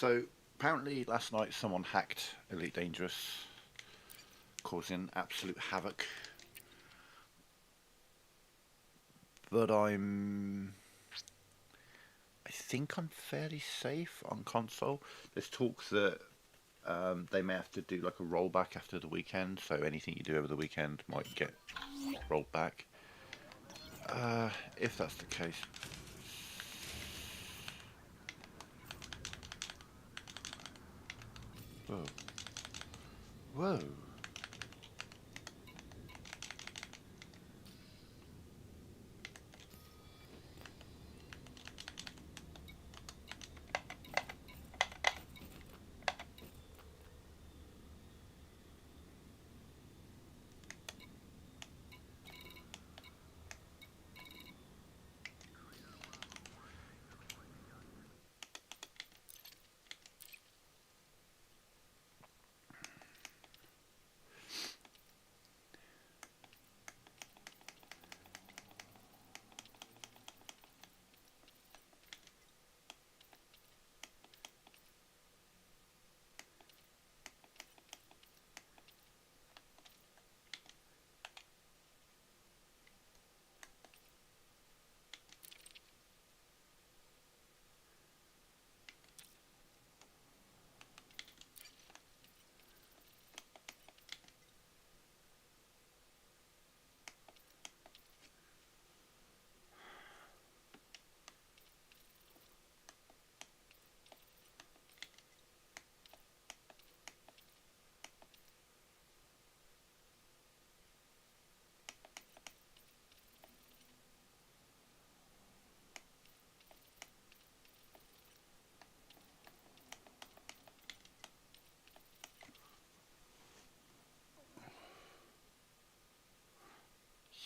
So apparently last night someone hacked Elite Dangerous, causing absolute havoc. But I think I'm fairly safe on console. There's talks that they may have to do like a rollback after the weekend, so anything you do over the weekend might get rolled back. If that's the case, whoa, whoa.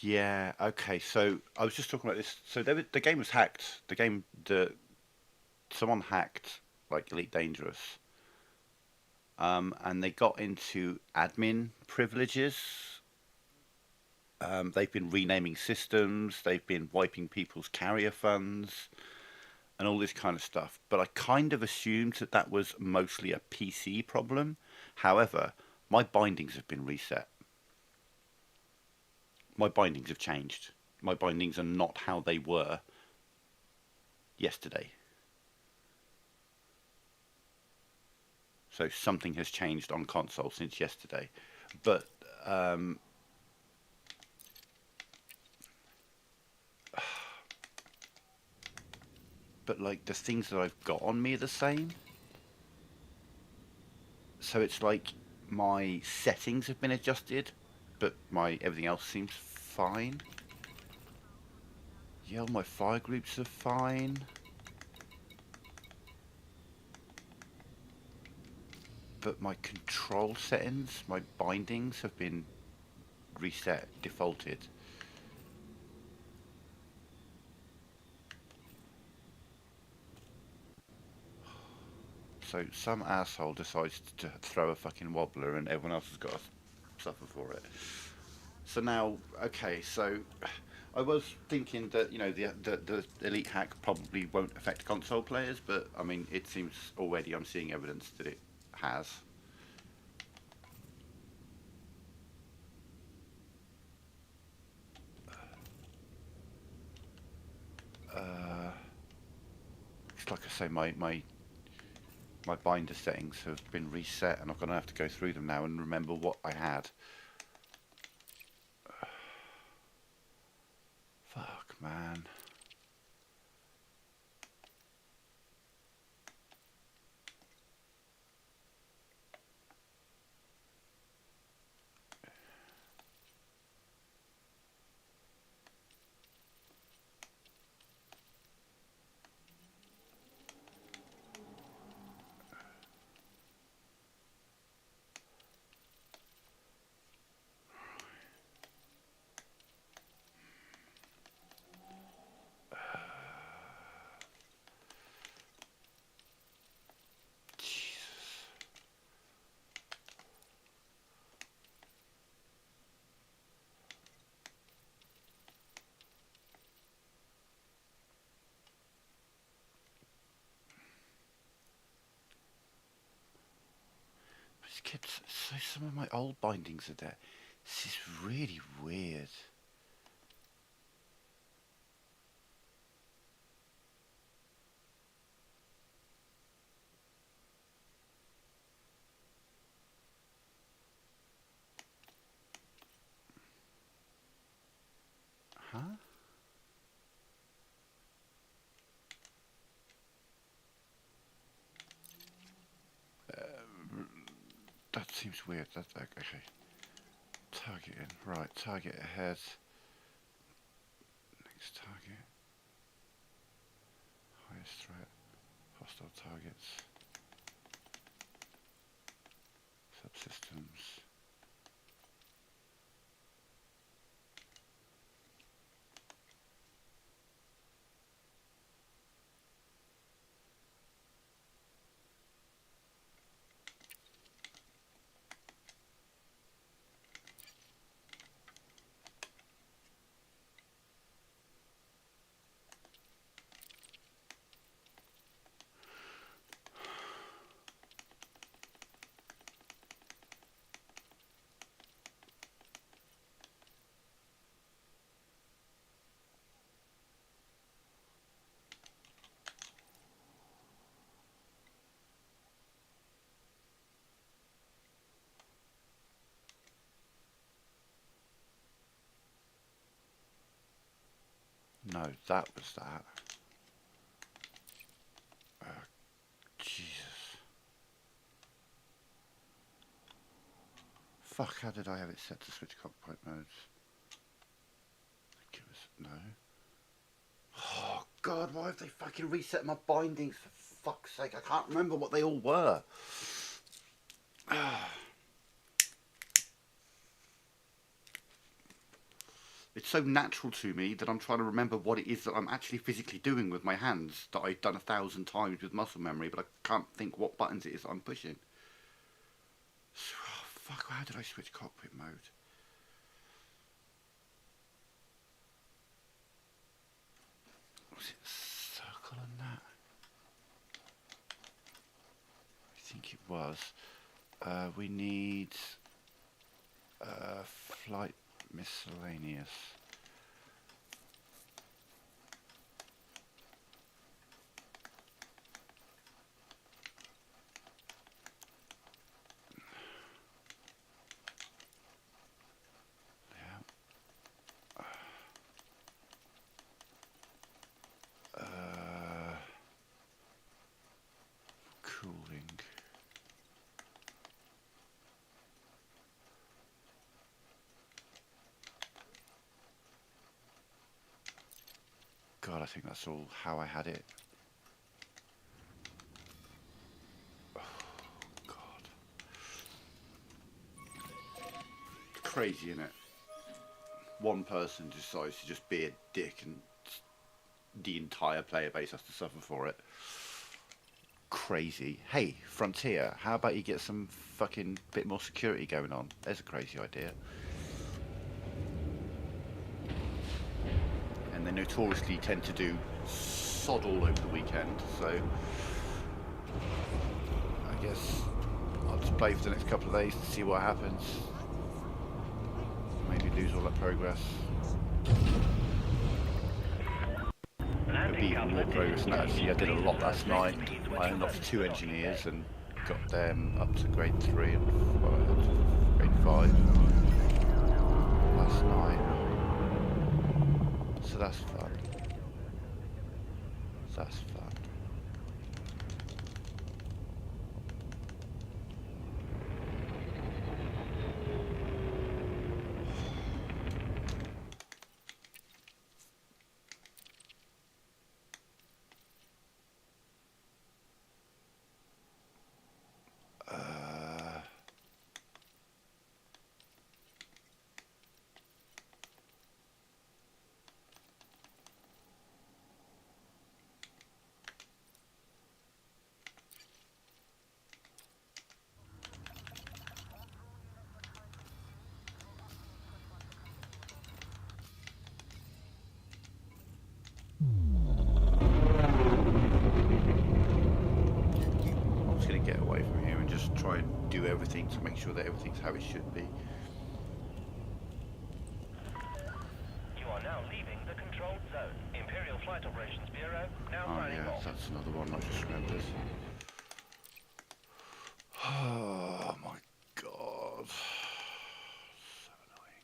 Yeah, okay. So I was just talking about this. So the game was hacked. The someone hacked like Elite Dangerous, and they got into admin privileges. They've been renaming systems. They've been wiping people's carrier funds and all this kind of stuff. But I kind of assumed that that was mostly a PC problem. However, my bindings have been reset. My bindings have changed. My bindings are not how they were yesterday. So something has changed on console since yesterday. But um, but like the things that I've got on me are the same. So it's like my settings have been adjusted, but my everything else seems fine. Yeah, all my fire groups are fine, but my control settings, my bindings have been reset, defaulted. So some asshole decides to throw a fucking wobbler and everyone else has got to suffer for it. So now, okay, so I was thinking that the elite hack probably won't affect console players, but I mean it seems already I'm seeing evidence that it has. Uh, it's like I say, my binder settings have been reset, and I'm gonna have to go through them now and remember what I had. Fuck, man. So some of my old bindings are there. This is really weird. Huh? That seems weird. That's okay. Targeting. Right, target ahead. Next target. Highest threat. Hostile targets. Subsystems. No, that was that. Jesus. Fuck, how did I have it set to switch cockpit modes? Give us no. Oh god, why have they fucking reset my bindings for fuck's sake? I can't remember what they all were. It's so natural to me that I'm trying to remember what it is that I'm actually physically doing with my hands that I've done 1,000 times with muscle memory, but I can't think what buttons it is that I'm pushing. Oh, fuck, how did I switch cockpit mode? Was it circle and that? I think it was. We need flight miscellaneous. Cooling. God, I think that's all how I had it. Oh, God. Crazy, innit? One person decides to just be a dick and the entire player base has to suffer for it. Crazy. Hey, Frontier, how about you get some fucking bit more security going on? There's a crazy idea. And they notoriously tend to do sod all over the weekend, so I guess I'll just play for the next couple of days to see what happens. Maybe lose all that progress. It'll be even more progress now. Actually, I did a lot last night. I unlocked 2 engineers and got them up to grade 3 and grade 5 last night. So that's fun. That's fun. try and do everything to make sure that everything's how it should be. You are now leaving the controlled zone. Imperial Flight Operations Bureau now signing off. That's another one I just remembered. Oh my god. So annoying.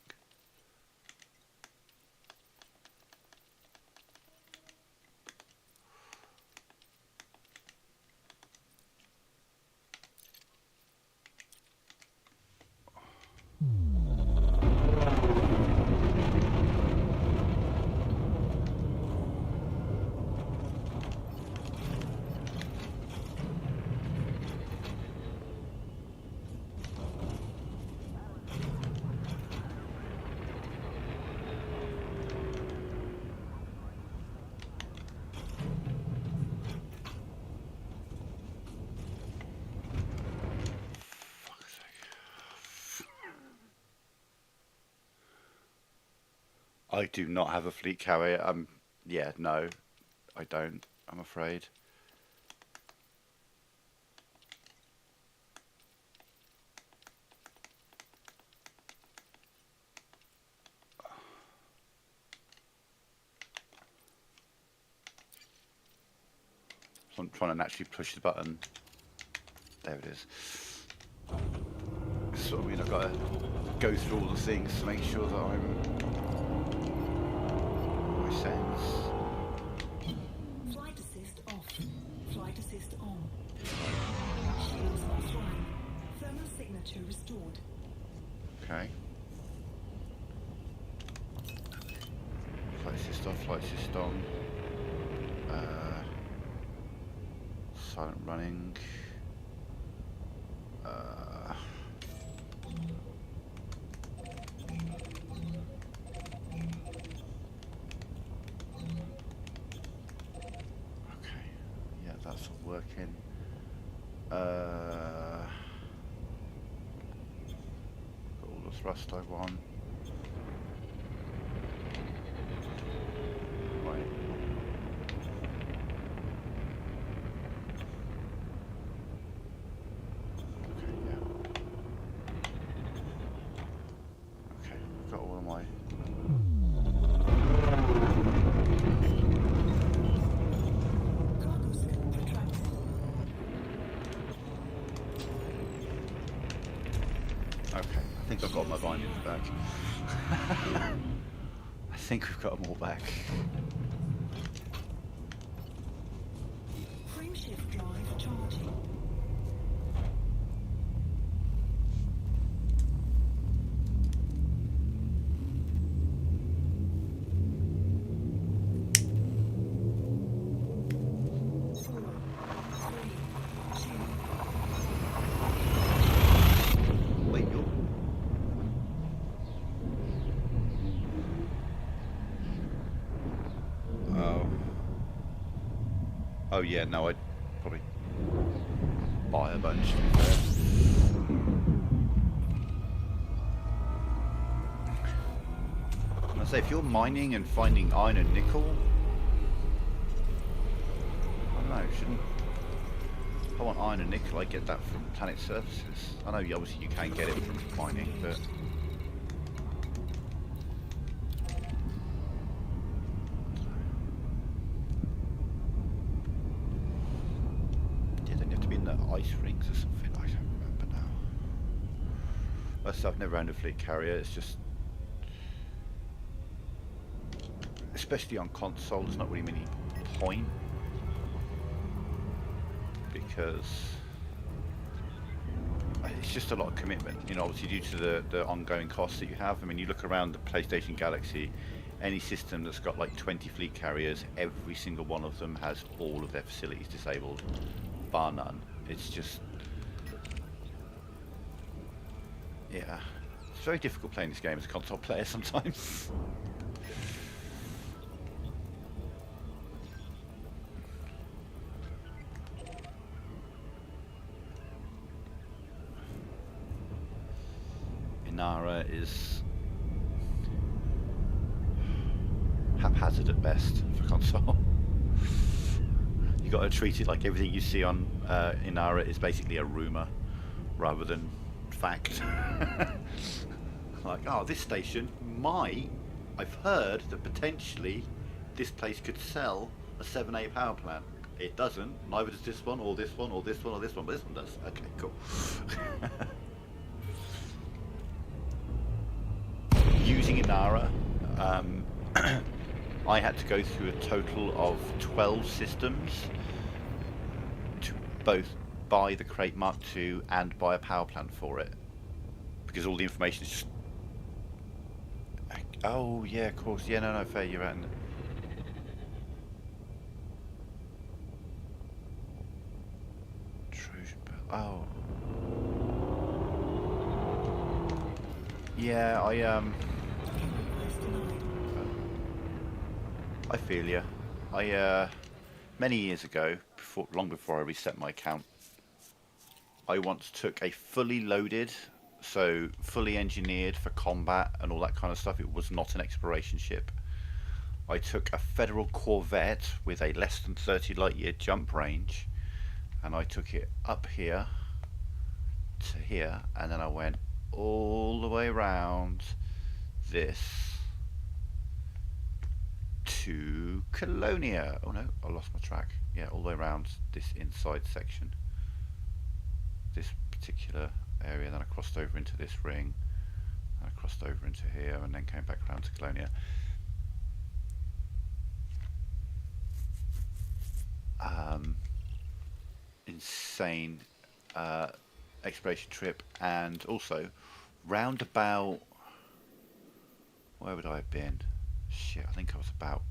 I do not have a fleet carrier. Yeah, no, I don't. I'm afraid. So I'm trying to naturally push the button. There it is. So I mean, I've got to go through all the things to make sure that I'm. My settings. Flight assist off. Flight assist on. Shields offline. Thermal signature restored. Okay. Flight assist off. Flight assist on. Silent running. That's all working. Got all the thrust I want. Right. Okay, yeah. Okay, I've got all of my. I think I've got my bindings back. I think we've got them all back. Frame shift drive charging. Oh yeah, no, I'd probably buy a bunch to be fair. I say, if you're mining and finding iron and nickel, I don't know, shouldn't. If I want iron and nickel, I get that from planet surfaces. I know obviously you can get it from mining, but. Ice rings or something, I don't remember now. I've never owned a fleet carrier, it's just, especially on console, there's not really many point, because it's just a lot of commitment, you know, obviously due to the ongoing costs that you have. I mean, you look around the PlayStation Galaxy, any system that's got like 20 fleet carriers, every single one of them has all of their facilities disabled, bar none. It's just, yeah, it's very difficult playing this game as a console player sometimes. Inara is haphazard at best for console. You got to treat it like everything you see on Inara is basically a rumor, rather than fact. Like, oh, this station might. I've heard that potentially this place could sell a 7A power plant. It doesn't. Neither does this one, or this one, or this one, or this one. But this one does. Okay, cool. Using Inara, I had to go through a total of 12 systems to both buy the Crate Mark II and buy a power plant for it, because all the information is just... Oh yeah, of course. Yeah, no, fair. You're right. Trojan Bell. Oh. Yeah, I feel you. Many years ago, long before I reset my account, I once took a fully loaded, so fully engineered for combat and all that kind of stuff. It was not an exploration ship. I took a Federal Corvette with a less than 30 light year jump range, and I took it up here to here, and then I went all the way around this to Colonia. Oh no, I lost my track. Yeah, all the way around this inside section, this particular area. Then I crossed over into this ring, and I crossed over into here, and then came back around to Colonia. Insane exploration trip, and also round about, where would I have been? Shit, I think I was about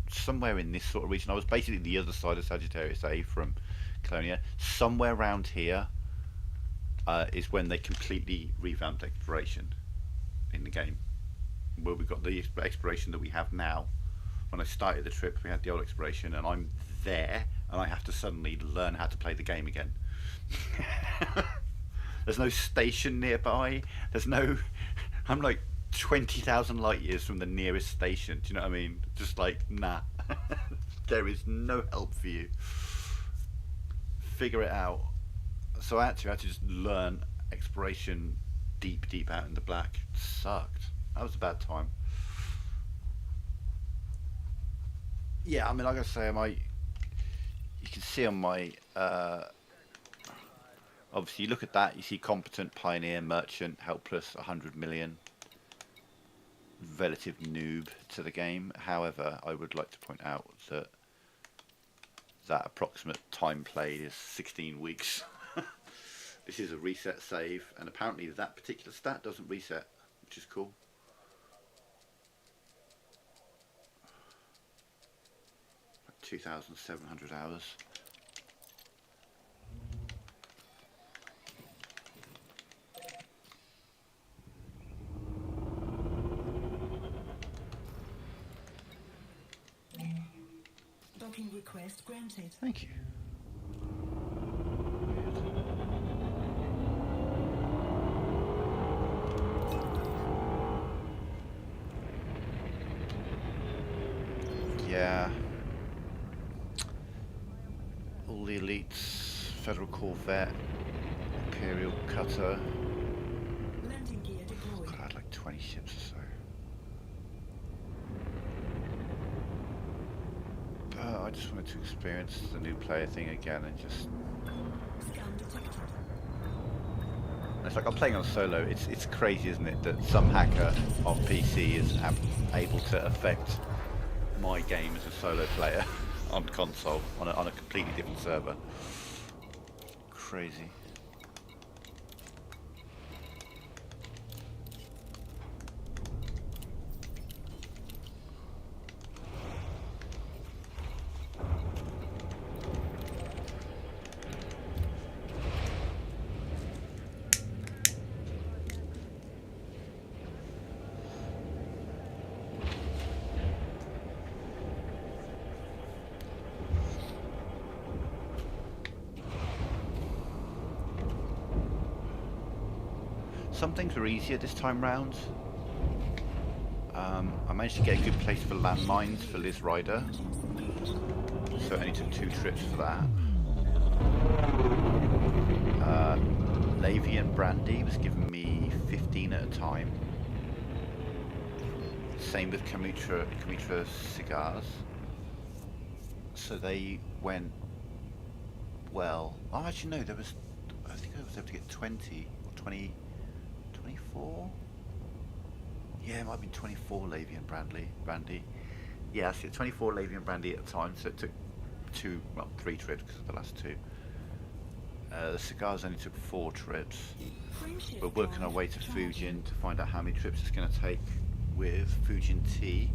somewhere in this sort of region. I was basically the other side of Sagittarius A from Colonia. Somewhere around here is when they completely revamped exploration in the game, where we got the exploration that we have now. When I started the trip, we had the old exploration, and I'm there, and I have to suddenly learn how to play the game again. There's no station nearby. There's no... I'm like 20,000 light years from the nearest station. Do you know what I mean? Just like, nah. There is no help for you. Figure it out. So I had to just learn exploration deep out in the black. It sucked. That was a bad time. Yeah, I mean, like I say, you can see on my, obviously you look at that, you see competent, pioneer, merchant, helpless, 100 million, relative noob to the game. However, I would like to point out that that approximate time played is 16 weeks. This is a reset save, and apparently that particular stat doesn't reset, which is cool. Like 2,700 hours. Docking request granted. Thank you. Yeah. All the elites, Federal Corvette, Imperial Cutter. Landing gear deployed. God, I had like 20 ships or so. But I just wanted to experience the new player thing again and just... Scan detected. It's like I'm playing on solo. It's crazy, isn't it, that some hacker on PC is able to affect my game as a solo player on console on a completely different server. Crazy. Some things were easier this time round. I managed to get a good place for landmines for Liz Ryder, so it only took 2 trips for that. Lavian Brandy was giving me 15 at a time. Same with Kamitra cigars. So they went well. Oh, actually no, I think I was able to get 20 or 20, 24? Yeah, it might have been 24 Lavian Brandy. Yeah, that's it, 24 Lavian Brandy at a time, so it took 3 trips because of the last 2. The cigars only took 4 trips. We're working our way to Fujin to find out how many trips it's going to take with Fujin tea.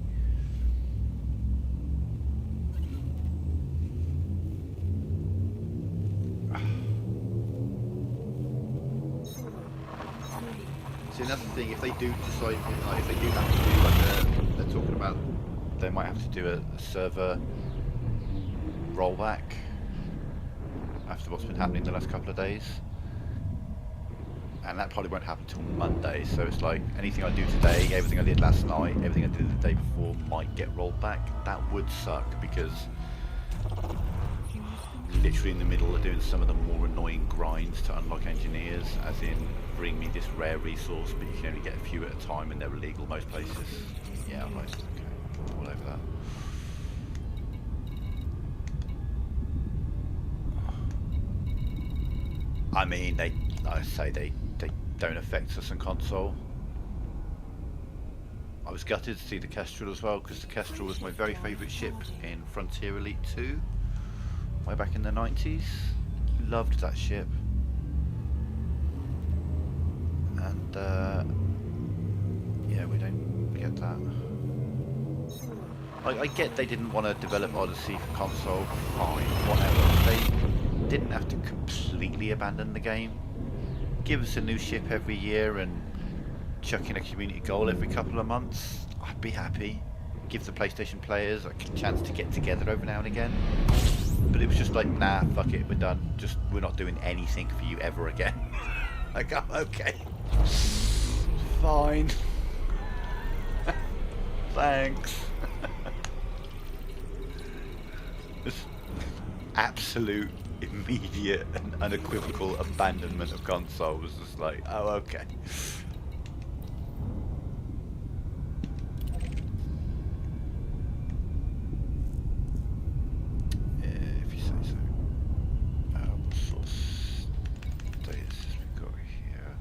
See, another thing, if they do decide, like, if they do have to do like they're talking about, they might have to do a server rollback after what's been happening the last couple of days. And that probably won't happen till Monday, so it's like anything I do today, everything I did last night, everything I did the day before might get rolled back. That would suck because literally in the middle of doing some of the more annoying grinds to unlock engineers, as in bring me this rare resource but you can only get a few at a time and they're illegal most places. Yeah, right, okay, all over that. I mean, they don't affect us on console. I was gutted to see the Kestrel as well, because the Kestrel was my very favourite ship in Frontier Elite 2, way back in the 90s. Loved that ship. And yeah, we don't get that. I get they didn't want to develop Odyssey for console, fine, whatever. They didn't have to completely abandon the game. Give us a new ship every year and chuck in a community goal every couple of months. I'd be happy. Give the PlayStation players like a chance to get together every now and again. But it was just like, nah, fuck it, we're done. We're not doing anything for you ever again. Like, oh, okay. Fine. Thanks. Just absolute, immediate and unequivocal abandonment of console was just like, oh, okay. If you say so. What sort of status have we got here?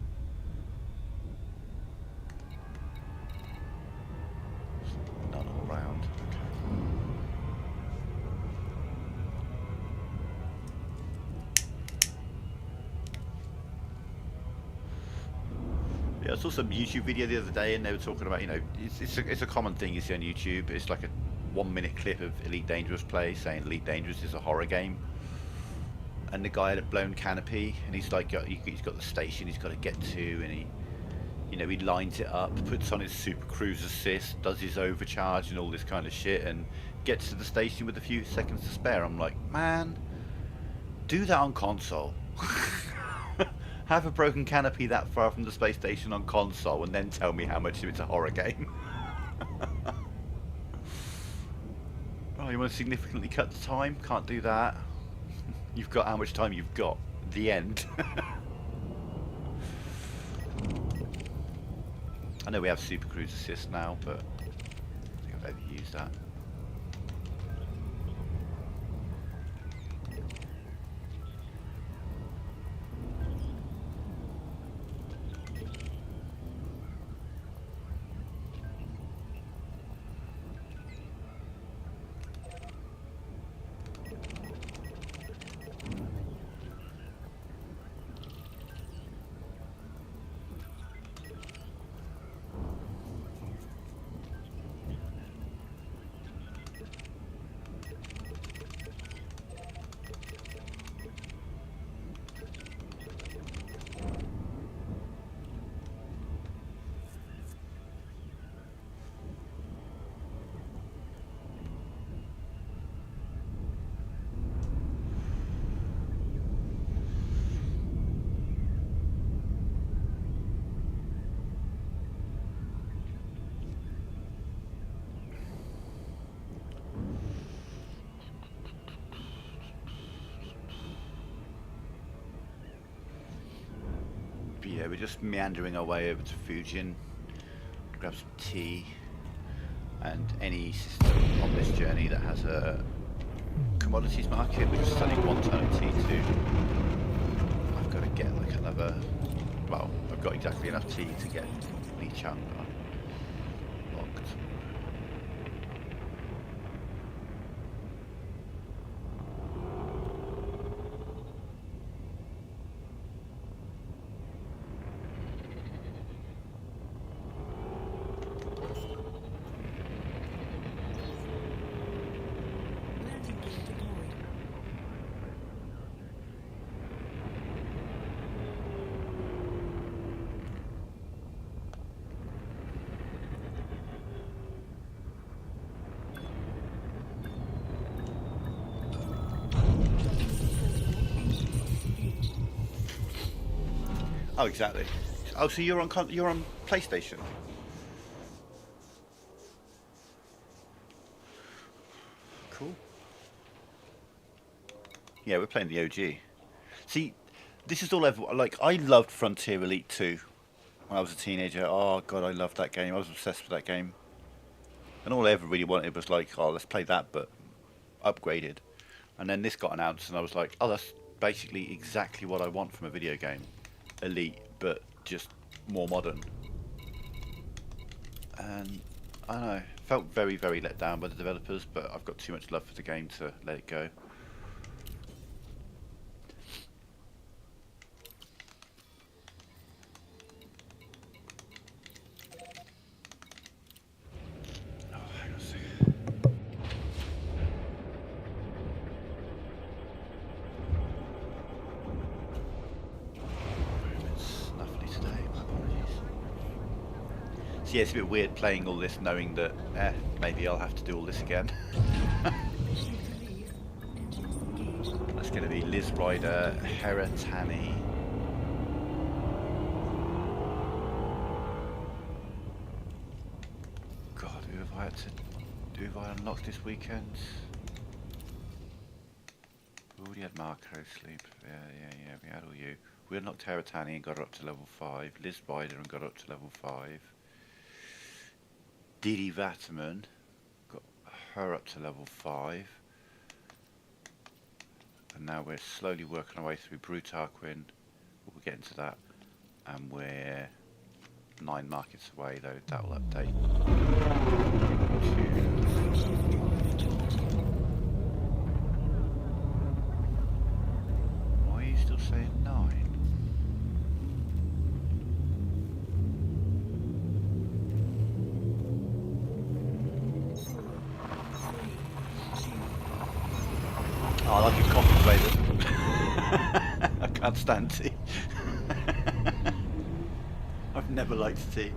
None all round. Yeah, I saw some YouTube video the other day, and they were talking about, you know, it's a common thing you see on YouTube. It's like a 1-minute clip of Elite Dangerous play saying Elite Dangerous is a horror game, and the guy had a blown canopy, and he's like, he's got the station he's got to get to, and he lines it up, puts on his Super Cruise assist, does his overcharge and all this kind of shit, and gets to the station with a few seconds to spare. I'm like, man, do that on console. Have a broken canopy that far from the space station on console and then tell me how much of it's a horror game. Oh, you want to significantly cut the time? Can't do that. You've got how much time you've got. The end. I know we have Super Cruise Assist now, but I don't think I've ever used that. we're just meandering our way over to Fujin, grab some tea, and any system on this journey that has a commodities market, we're just selling 1 ton of tea to. I've got to get like another, well, I've got exactly enough tea to get Lei Cheung unlocked. Landing gear deployed. Oh, exactly. Oh, so you're on PlayStation. Cool. Yeah, we're playing the OG. See, this is all ever like. I loved Frontier Elite 2 when I was a teenager. Oh god, I loved that game. I was obsessed with that game. And all I ever really wanted was like, oh, let's play that, but upgraded. And then this got announced, and I was like, oh, that's basically exactly what I want from a video game. Elite, but just more modern. And I don't know, felt very, very let down by the developers, but I've got too much love for the game to let it go. Oh, hang on a second. It's snuffly today, my apologies. So yeah, it's a bit weird playing all this knowing that, maybe I'll have to do all this again. Permission to leave. Engines engaged. That's going to be Liz Ryder, Hera Tani. God, who have I unlocked this weekend? We already had Marco sleep. Yeah, we had all you. We unlocked Hera Tani and got her up to level 5. Liz Ryder and got her up to level 5. Didi Vatterman got her up to level 5. And now we're slowly working our way through Broo Tarquin. We'll get into that. And we're 9 markets away, though. That will update. Why are you still saying 9? Oh, I like a coffee flavour. I can't stand tea. I've never liked tea.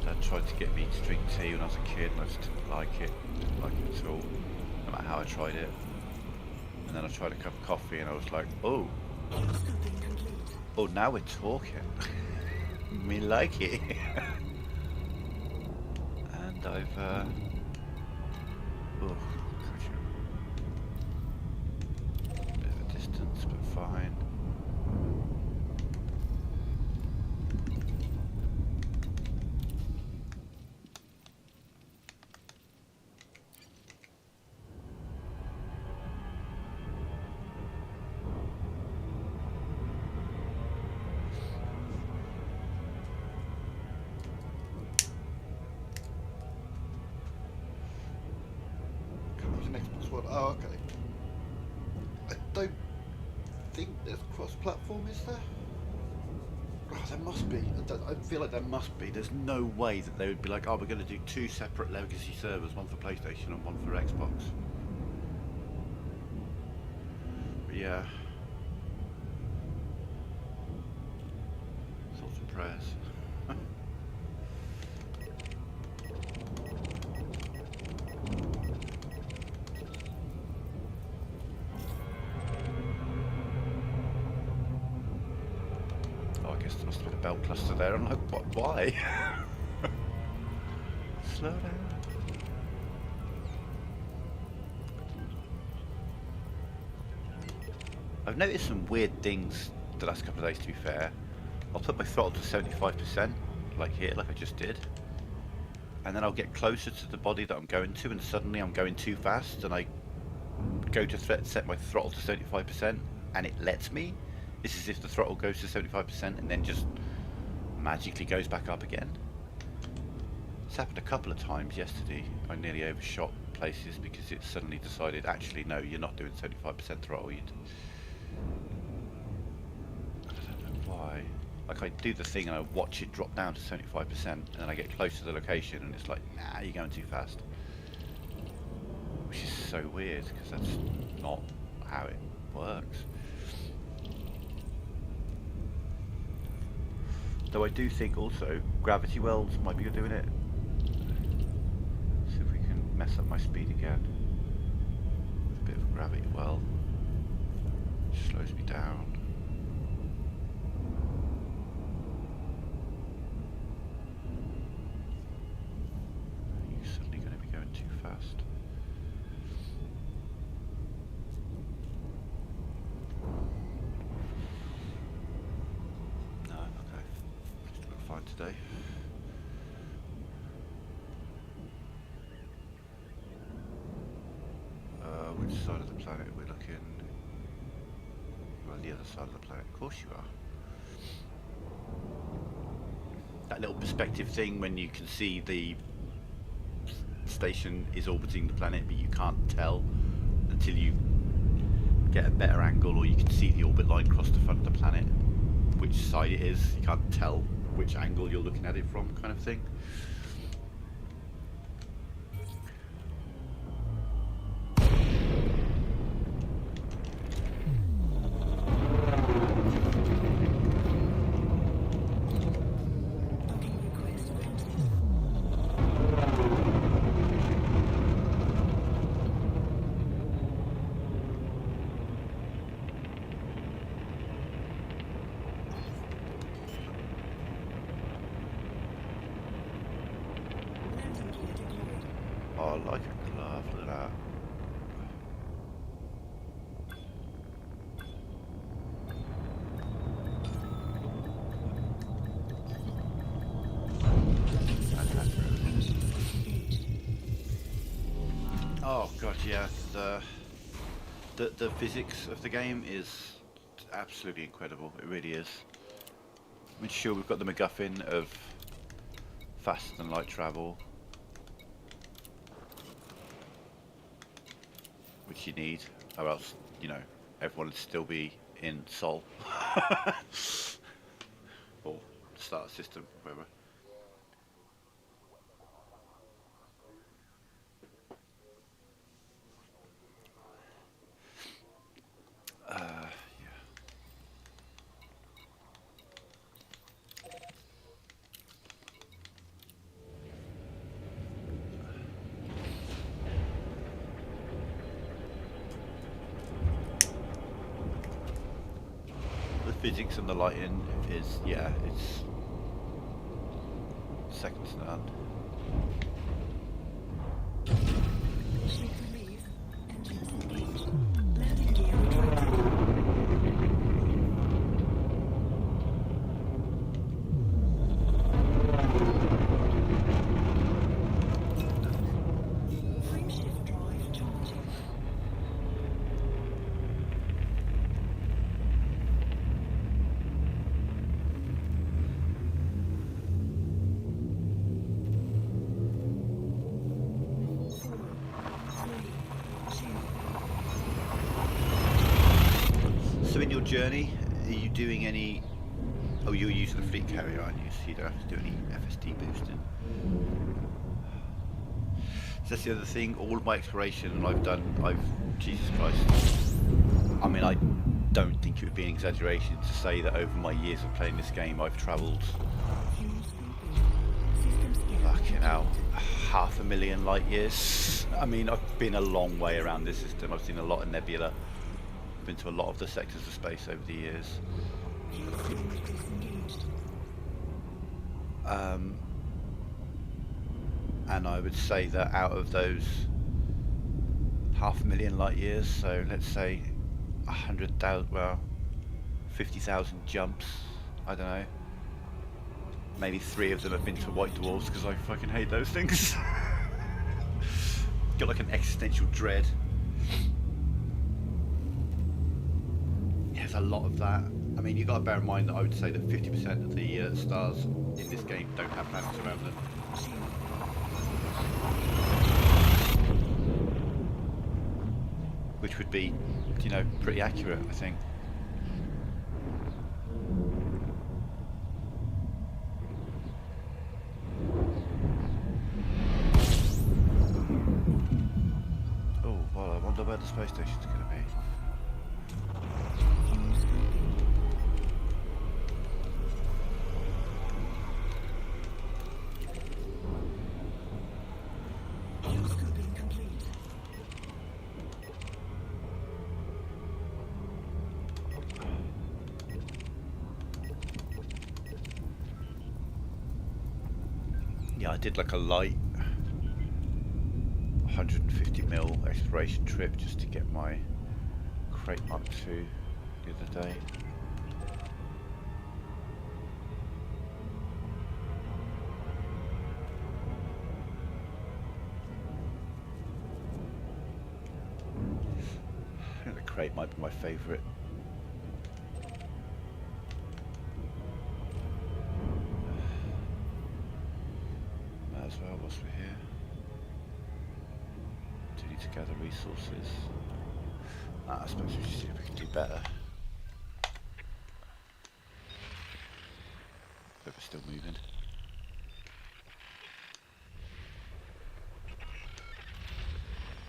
Dad tried to get me to drink tea when I was a kid, and I just didn't like it. Didn't like it at all, no matter how I tried it. And then I tried a cup of coffee, and I was like, oh, Scoping complete. oh, now we're talking. Me like it. And I've, oh, bit of a distance, but fine. One. Oh, okay. I don't think there's cross-platform, is there? Oh, there must be. I feel like there must be. There's no way that they would be like, oh, we're going to do 2 separate legacy servers, one for PlayStation and one for Xbox. But yeah. Thoughts and prayers. guess there must have been a belt cluster there. I'm like, what? Why? Slow down. I've noticed some weird things the last couple of days, to be fair. I'll put my throttle to 75%, like here, like I just did. And then I'll get closer to the body that I'm going to, and suddenly I'm going too fast, and I go to set my throttle to 75%, and it lets me. It's as if the throttle goes to 75% and then just magically goes back up again. It's happened a couple of times yesterday. I nearly overshot places because it suddenly decided, actually, no, you're not doing 75% throttle. I don't know why. Like, I do the thing and I watch it drop down to 75%, and then I get close to the location and it's like, nah, you're going too fast. Which is so weird, because that's not how it works. Though I do think also gravity wells might be doing it. See if we can mess up my speed again. With a bit of a gravity well. Slows me down. You're suddenly going to be going too fast. No, okay. Just look fine today. Which side of the planet are we looking? Well, the other side of the planet. Of course you are. That little perspective thing when you can see the station is orbiting the planet, but you can't tell until you get a better angle, or you can see the orbit line across the front of the planet, which side it is. You can't tell which angle you're looking at it from, kind of thing. Oh, I like a glove, look at that. Oh god, yeah, the physics of the game is absolutely incredible. It really is. I mean, sure, we've got the MacGuffin of faster than light travel, which you need, or else, you know, everyone would still be in Sol. Or Star System, whatever. Yeah. The physics and the lighting is, yeah, it's second to none. Ship release. Engines engaged. Landing gear retracted. Frameshift drive charging. So in your journey, are you doing any... Oh, you're using the fleet carrier, aren't you? So you don't have to do any FSD boosting. So that's the other thing, all of my exploration, and Jesus Christ. I mean, I don't think it would be an exaggeration to say that over my years of playing this game, I've travelled, fucking hell, 500,000 light years. I mean, I've been a long way around this system. I've seen a lot of nebula. I've been to a lot of the sectors of space over the years. Fuel storage disengaged. And I would say that out of those 500,000 light years, so let's say 100,000, well, 50,000 jumps, I don't know. Maybe 3 of them have been to white dwarfs because I fucking hate those things. Got like an existential dread. There's a lot of that. I mean, you got to bear in mind that I would say that 50% of the stars in this game don't have planets around them. Which would be, you know, pretty accurate, I think. Oh, well, I wonder where the space station's going to be. Fuel scoping complete. Yeah, I did like a light 150mm exploration trip just to get my crate Mark II the other day. I think the crate might be my favourite. Might as well whilst we're here. Do need to gather resources. I suppose we should see if we can do better. But we're still moving.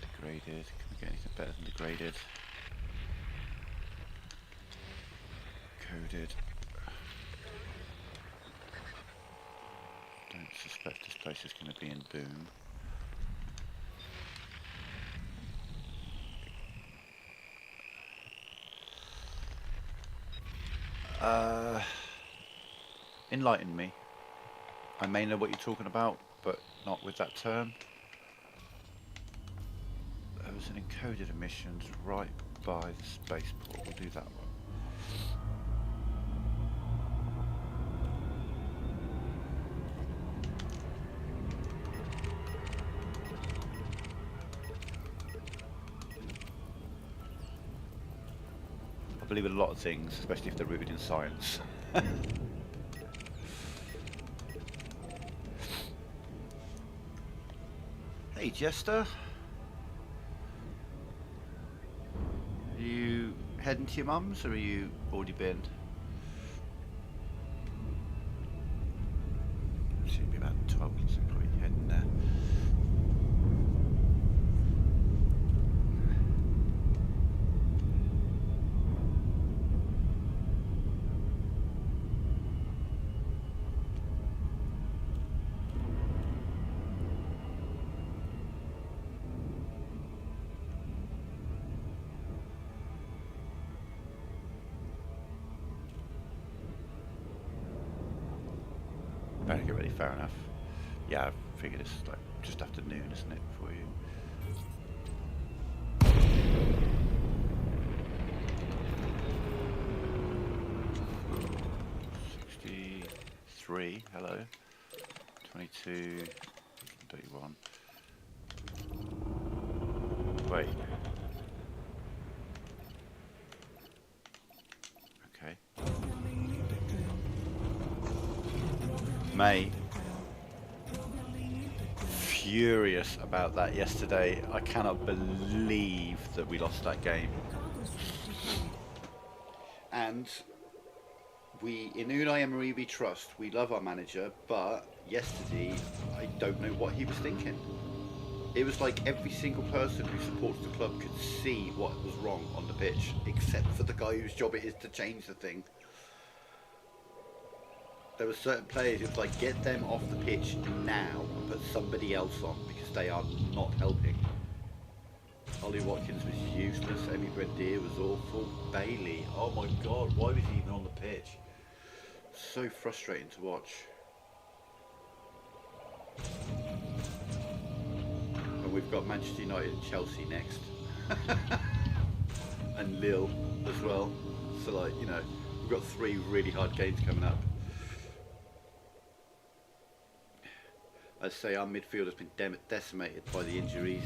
Degraded. Can we get anything better than degraded? Coded. Don't suspect this place is going to be in Boom. Enlighten me. I may know what you're talking about, but not with that term. There was an encoded emissions right by the spaceport. We'll do that one. I believe in a lot of things, especially if they're rooted in science. Hey Jester, are you heading to your mum's or are you already been? Should be about 12 o'clock, so probably heading there. Better get ready, fair enough. Yeah, I figured it's like just after noon, isn't it, for you? $63, hello. 22, 31. Wait. Okay. Mate, furious about that yesterday. I cannot believe that we lost that game. And we, in Unai Emery we trust, we love our manager, but yesterday I don't know what he was thinking. It was like every single person who supports the club could see what was wrong on the pitch, except for the guy whose job it is to change the thing. There were certain players who was like, get them off the pitch now and put somebody else on because they are not helping. Ollie Watkins was useless. Amy Brandier was awful. Bailey, oh my god, why was he even on the pitch? So frustrating to watch. And we've got Manchester United and Chelsea next. And Lille as well. So like, you know, we've got 3 really hard games coming up. I'd say our midfield has been decimated by the injuries.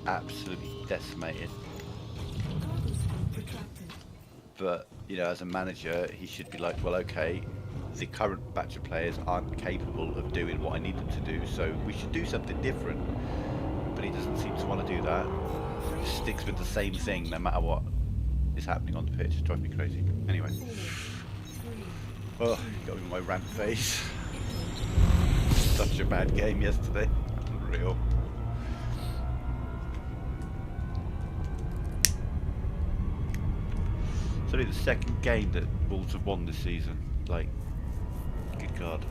Absolutely decimated. Cargo scope retracted. But, you know, as a manager, he should be like, well, okay, the current batch of players aren't capable of doing what I need them to do, so we should do something different. But he doesn't seem to want to do that. He sticks with the same thing no matter what is happening on the pitch. It drives me crazy. Anyway. 4, 3, Oh, got me in my rant face. Such a bad game yesterday. Unreal. It's only the second game that Wolves have won this season. Like, good God.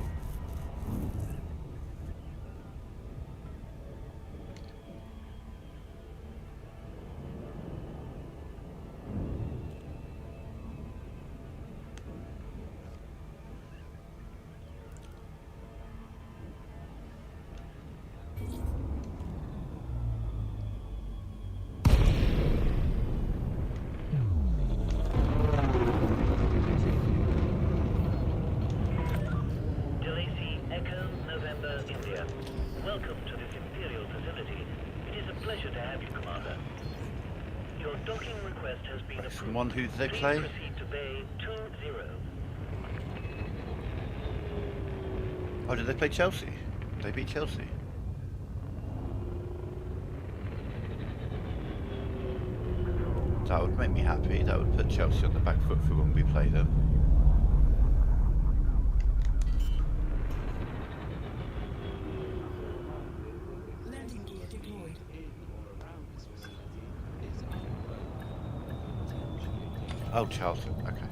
Delacey, Echo, November, India. Welcome to this Imperial facility. It is a pleasure to have you, Commander. Your docking request has been approved. Someone who they Please play? proceed to Bay 20. Oh, did they play Chelsea? They beat Chelsea. That would make me happy. That would put Chelsea on the back foot for when we play them. landing gear deployed. Oh, Charlton. Okay.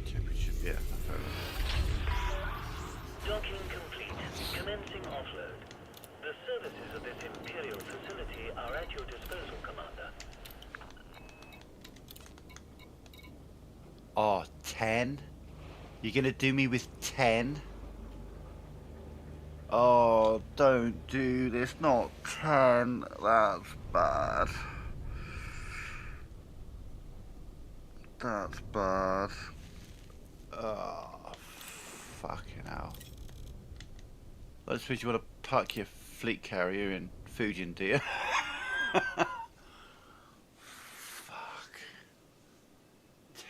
Championship. Yeah. Fair enough. Docking complete. Commencing offload. The services of this Imperial facility are at your disposal, Commander. Oh, 10? You're gonna do me with 10? Oh, don't do this. Not 10. That's bad. That's bad. Oh, fucking hell. I suppose you want to park your fleet carrier in Fujin, do you? Fuck.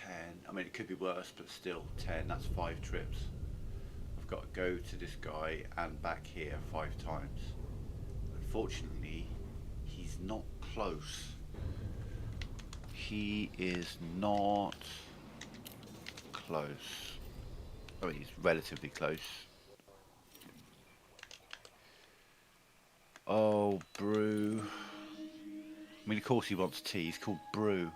10. I mean, it could be worse, but still, 10. That's 5 trips. I've got to go to this guy and back here 5 times. Unfortunately, he's not close. He is not close. I mean, he's relatively close. Oh, Broo. I mean, of course he wants tea. He's called Broo.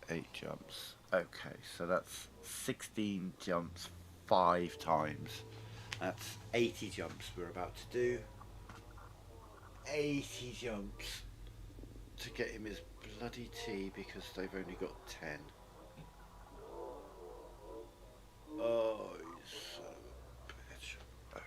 8 jumps. Okay, so that's 16 jumps 5 times. That's 80 jumps we're about to do. 80 jumps to get him his bloody tea because they've only got 10. Oh, you son of a bitch. Okay.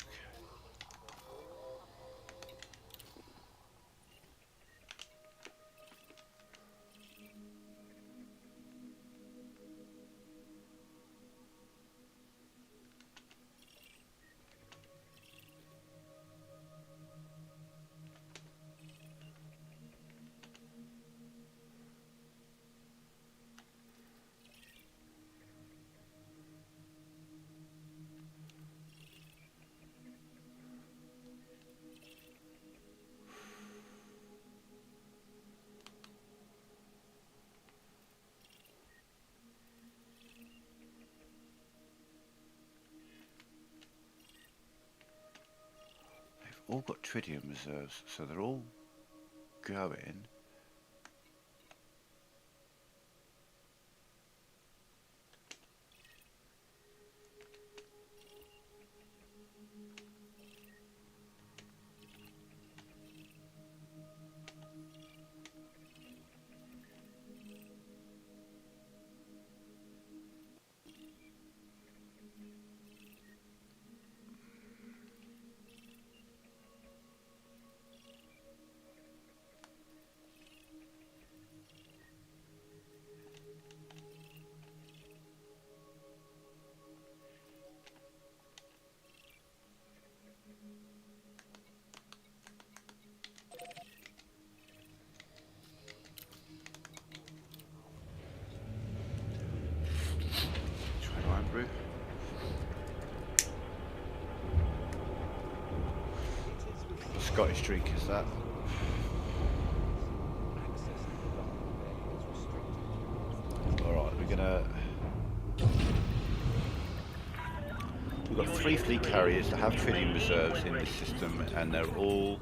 All got tritium reserves, so they're all going. Scottish drink is that? Alright, we've got 3 fleet carriers that have tritium reserves in this system, and they're all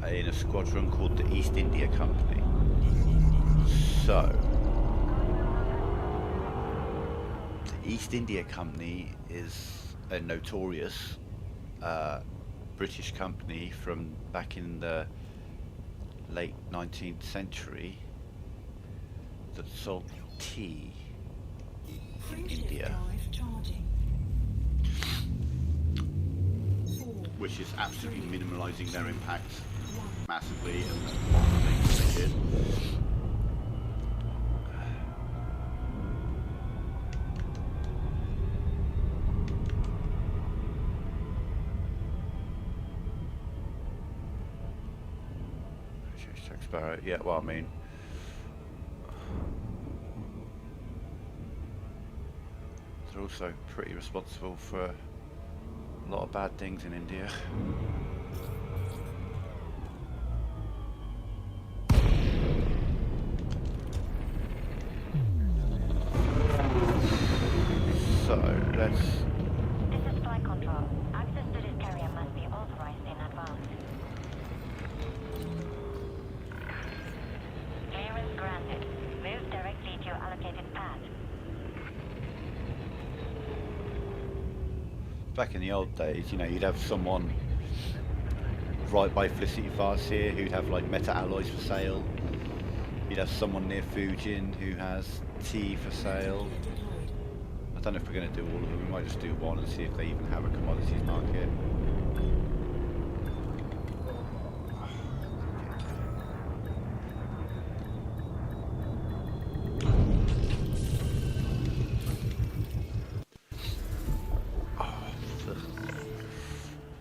in a squadron called the East India Company. So, the East India Company is a notorious British company from back in the late 19th century that sold tea in India, which is absolutely minimalising their impact massively, and that's one of the things they did. Sparrow, yeah, well, I mean, they're also pretty responsible for a lot of bad things in India. So, let's... This is Flight Control. Access to this carrier must be authorized in advance. Clearance granted. Move directly to your allocated path. Back in the old days, you know, you'd have someone right by Felicity Farseer who'd have like meta alloys for sale. You'd have someone near Fujin who has tea for sale. I don't know if we're going to do all of them. We might just do one and see if they even have a commodities market.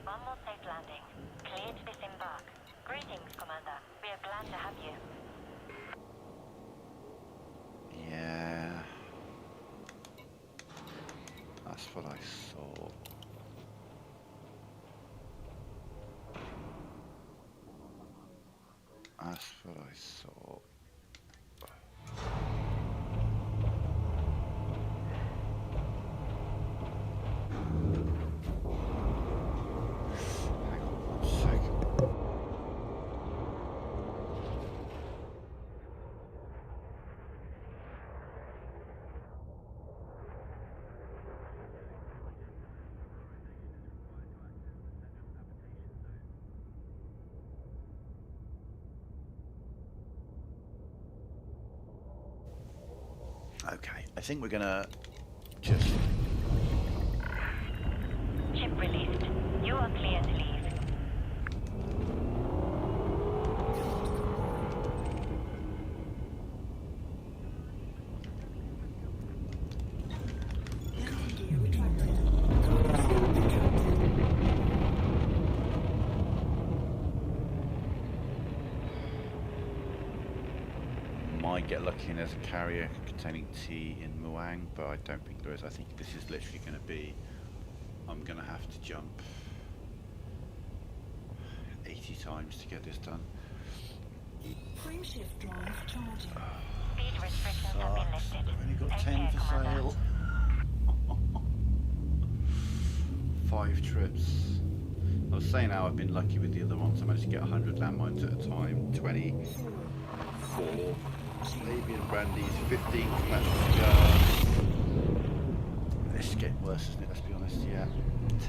One more safe landing. Clear to disembark. Greetings, Commander. We are glad to have you. Yeah, that's what I saw. That's what I saw. Hang on 1 second. Okay, I think we're gonna just... Ship released. You are clear to leave. Might get lucky and there's a carrier containing tea in Muang, but I don't think there is. I think this is literally going to be... I'm going to have to jump 80 times to get this done. Frame shift drive charging. Speed restrictions have been lifted. I've only got Take 10 care, for Commander. sale. 5 trips. I was saying how I've been lucky with the other ones. I managed to get 100 landmines at a time, 24 Arabian brandies, 15 from that This is getting worse, isn't it? Let's be honest. Yeah,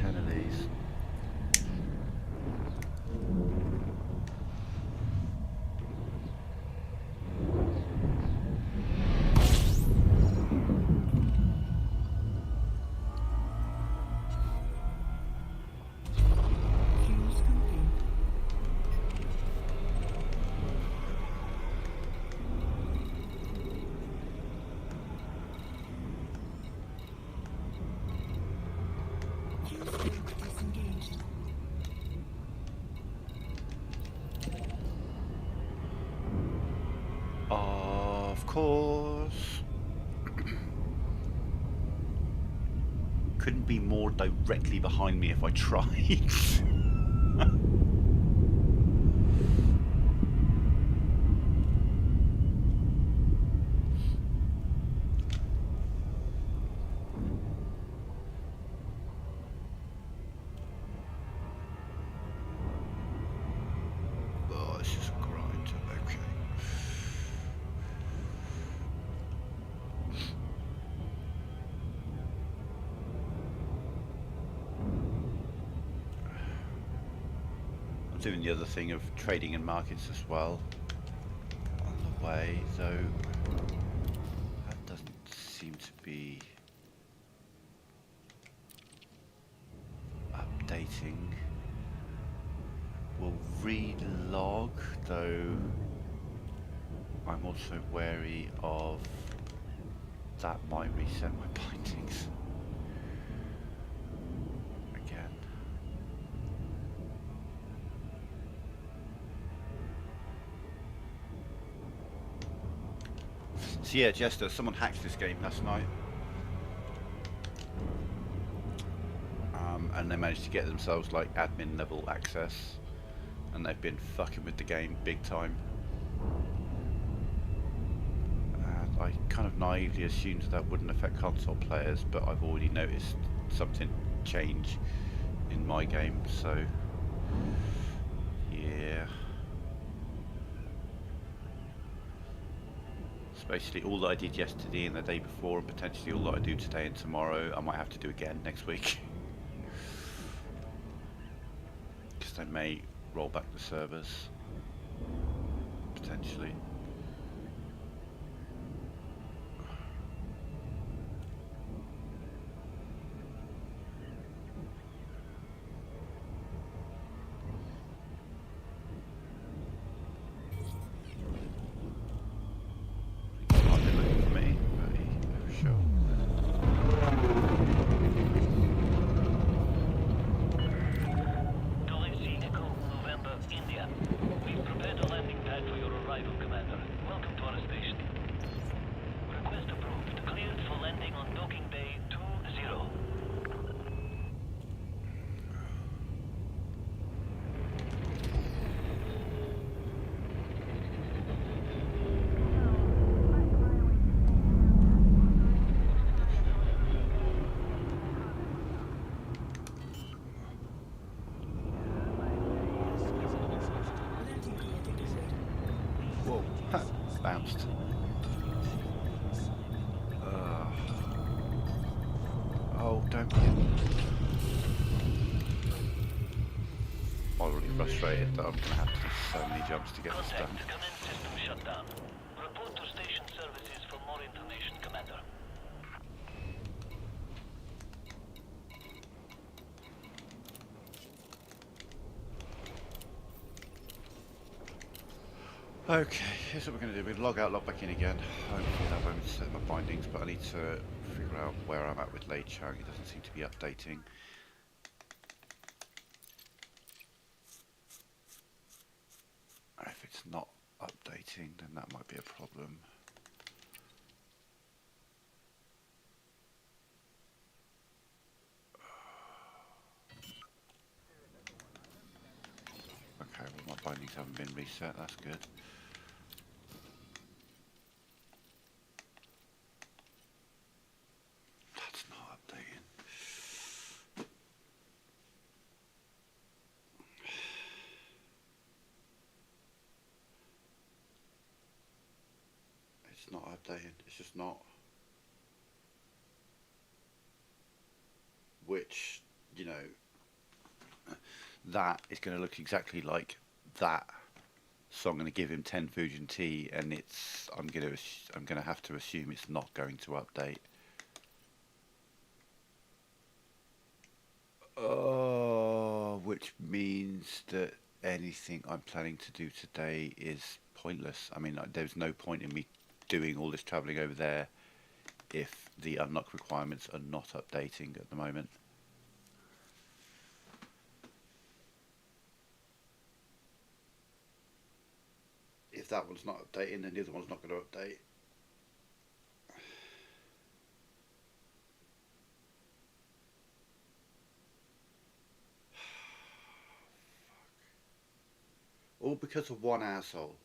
10 of these. Fuel scooping. Fuel scoop disengaged. Of course. Couldn't be more directly behind me if I tried. doing the other thing of trading in markets as well on the way, though that doesn't seem to be updating. We'll relog, though I'm also wary of that might reset my bindings again. So yeah, Jester, someone hacked this game last night. And they managed to get themselves like admin level access, and they've been fucking with the game big time. And I kind of naively assumed that wouldn't affect console players, but I've already noticed something change in my game, so yeah. It's basically all that I did yesterday and the day before, and potentially all that I do today and tomorrow, I might have to do again next week. Because they may roll back the servers, potentially. He might be looking for me, but he never showed. India. We've prepared a landing pad for your arrival, Commander. Welcome to our station. Request approved. Cleared for landing on docking bay 20. Landing gear deployed. Whoa, ha, bounced. Oh, don't be already frustrated that I'm going to have to do so many jumps to get this done. Contact. Commence system shutdown. Report to station services for more information, Commander. Okay, here's what we're going to do. We'll log out, log back in again. Hopefully that won't set my bindings, but I need to figure out where I'm at with Lei Cheung. It doesn't seem to be updating. If it's not updating, then that might be a problem. Okay, well my bindings haven't been reset, that's good. That's not updating. It's not updating, it's just not. Which, you know, that is going to look exactly like that. So I'm going to give him 10 Fujin tea, and I'm going to have to assume it's not going to update. Oh, which means that anything I'm planning to do today is pointless. I mean, there's no point in me doing all this travelling over there if the unlock requirements are not updating at the moment. If that one's not updating, then the other one's not going to update. All because of one asshole.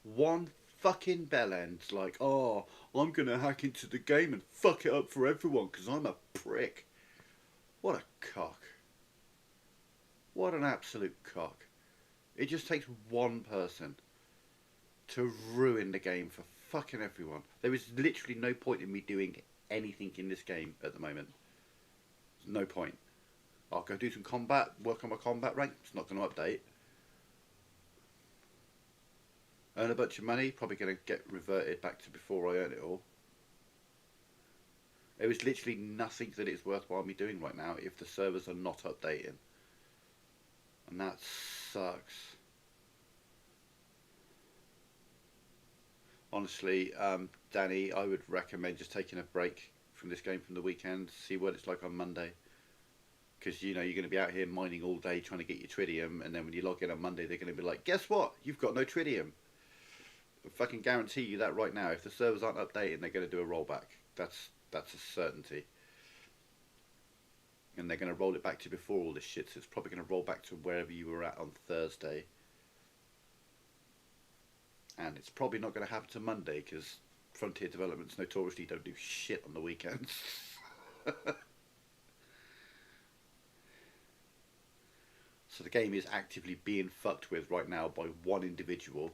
One fucking bellend's like, oh, I'm going to hack into the game and fuck it up for everyone because I'm a prick. What a cock. What an absolute cock. It just takes one person to ruin the game for fucking everyone. There is literally no point in me doing anything in this game at the moment. There's no point. I'll go do some combat, work on my combat rank. It's not going to update. Earn a bunch of money, probably going to get reverted back to before I earn it all. There is literally nothing that it's worthwhile me doing right now if the servers are not updating. And that sucks. Honestly, Danny, I would recommend just taking a break from this game from the weekend, see what it's like on Monday. Because, you know, you're going to be out here mining all day trying to get your tritium, and then when you log in on Monday, they're going to be like, guess what? You've got no tritium. I fucking guarantee you that right now. If the servers aren't updating, they're going to do a rollback. That's a certainty. And they're going to roll it back to before all this shit, so it's probably going to roll back to wherever you were at on Thursday. And it's probably not going to happen to Monday, because Frontier Developments notoriously don't do shit on the weekends. So the game is actively being fucked with right now by one individual.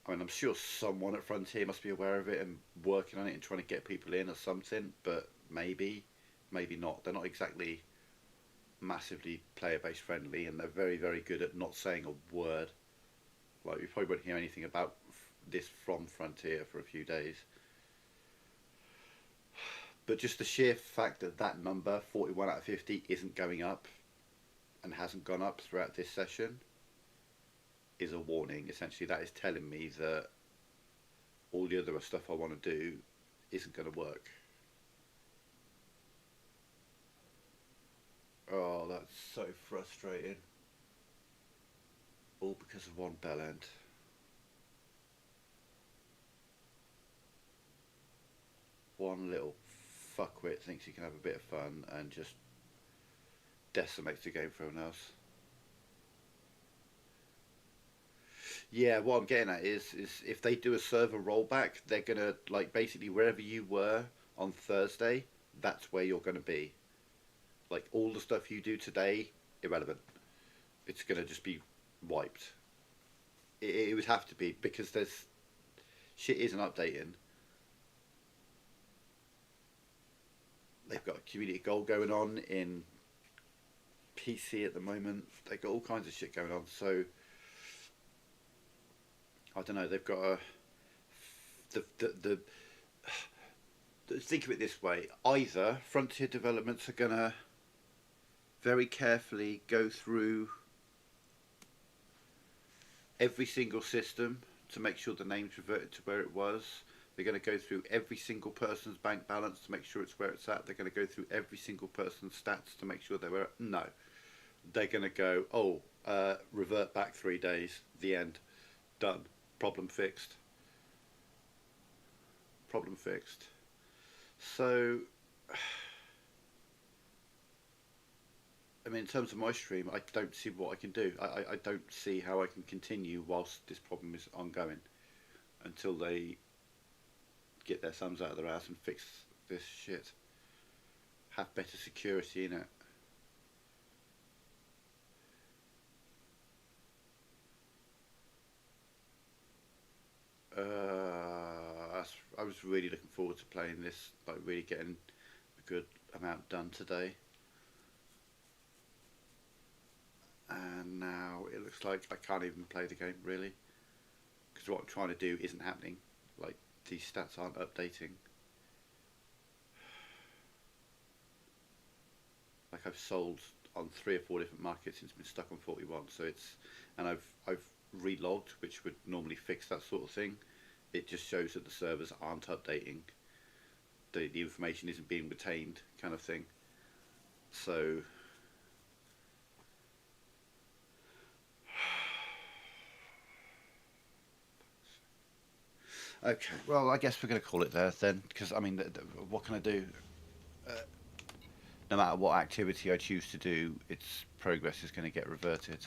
I mean, I'm sure someone at Frontier must be aware of it and working on it and trying to get people in or something, but maybe not. They're not exactly massively player-base friendly, and they're very, very good at not saying a word. Like, we probably won't hear anything about this from Frontier for a few days. But just the sheer fact that that number, 41 out of 50, isn't going up and hasn't gone up throughout this session is a warning. Essentially, that is telling me that all the other stuff I want to do isn't going to work. Oh, that's so frustrating. All because of one bell end. One little fuckwit thinks he can have a bit of fun and just decimates the game for everyone else. Yeah, what I'm getting at is if they do a server rollback, they're gonna, like, basically wherever you were on Thursday, that's where you're gonna be. Like, all the stuff you do today, irrelevant. It's gonna just be wiped. It would have to be, because there's shit isn't updating. They've got a community goal going on in PC at the moment. They've got all kinds of shit going on. So I don't know. They've got a think of it this way. Either Frontier Developments are gonna very carefully go through every single system to make sure the name's reverted to where it was. They're going to go through every single person's bank balance to make sure it's where it's at. They're going to go through every single person's stats to make sure they're where. No, they're going to go, oh, revert back 3 days. The end. Done. Problem fixed. Problem fixed. So, I mean, in terms of my stream, I don't see what I can do. I don't see how I can continue whilst this problem is ongoing until they get their thumbs out of their ass and fix this shit. Have better security in it. I was really looking forward to playing this, like really getting a good amount done today. And now it looks like I can't even play the game, really. Because what I'm trying to do isn't happening. Like, these stats aren't updating. Like, I've sold on 3 or 4 different markets since I've been stuck on 41. So it's... And I've relogged, which would normally fix that sort of thing. It just shows that the servers aren't updating. The information isn't being retained, kind of thing. So... Okay, well, I guess we're going to call it there then, because, I mean, what can I do? No matter what activity I choose to do, its progress is going to get reverted.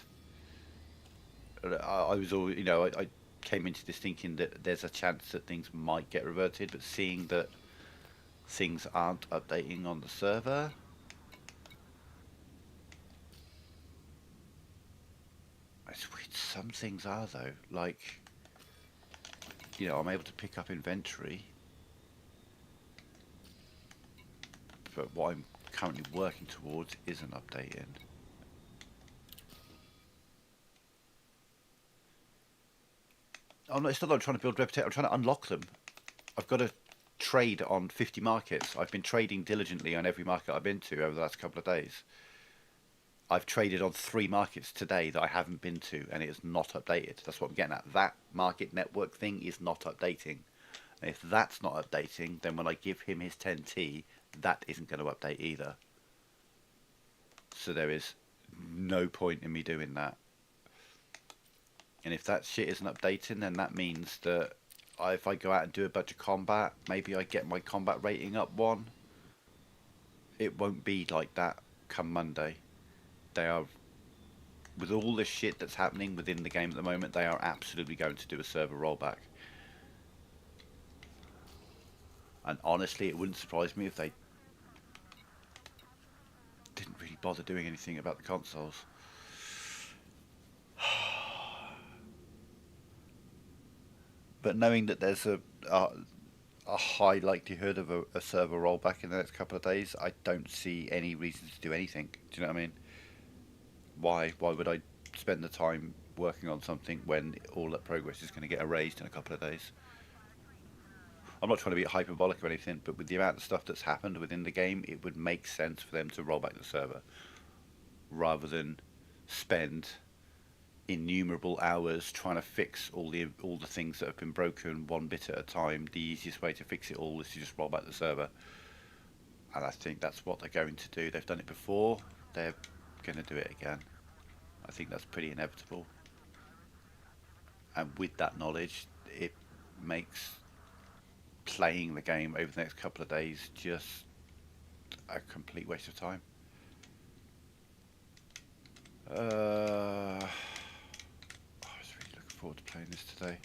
I was all, you know, I came into this thinking that there's a chance that things might get reverted, but seeing that things aren't updating on the server, it's weird. Some things are, though, like... You know, I'm able to pick up inventory, but what I'm currently working towards isn't updating. It's not that I'm trying to build reputation. I'm trying to unlock them. I've got to trade on 50 markets. I've been trading diligently on every market I've been to over the last couple of days. I've traded on 3 markets today that I haven't been to, and it is not updated. That's what I'm getting at. That market network thing is not updating. And if that's not updating, then when I give him his 10T, that isn't going to update either. So there is no point in me doing that. And if that shit isn't updating, then that means that if I go out and do a bunch of combat, maybe I get my combat rating up 1. It won't be like that come Monday. They are, with all the shit that's happening within the game at the moment, they are absolutely going to do a server rollback. And honestly, it wouldn't surprise me if they didn't really bother doing anything about the consoles. But knowing that there's a high likelihood of a server rollback in the next couple of days, I don't see any reason to do anything. Do you know what I mean? Why would I spend the time working on something when all that progress is going to get erased in a couple of days? I'm not trying to be hyperbolic or anything, but with the amount of stuff that's happened within the game, it would make sense for them to roll back the server rather than spend innumerable hours trying to fix all the things that have been broken one bit at a time. The easiest way to fix it all is to just roll back the server, and I think that's what they're going to do. They've done it before, they're going to do it again. I think that's pretty inevitable, and with that knowledge, it makes playing the game over the next couple of days just a complete waste of time. I was really looking forward to playing this today.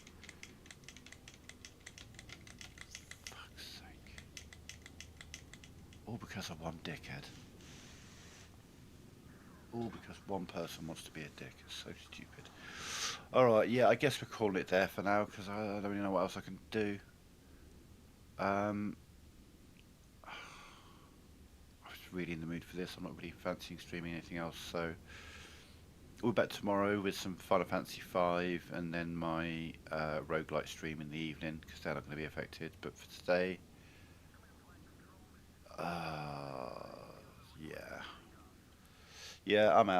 Fuck's sake. All because of one dickhead. All because one person wants to be a dick. It's so stupid. Alright, yeah, I guess we're calling it there for now, because I don't really know what else I can do. I was really in the mood for this. I'm not really fancying streaming anything else, so we'll be back tomorrow with some Final Fantasy V and then my roguelite stream in the evening, because they're not going to be affected. But for today, yeah, I'm out.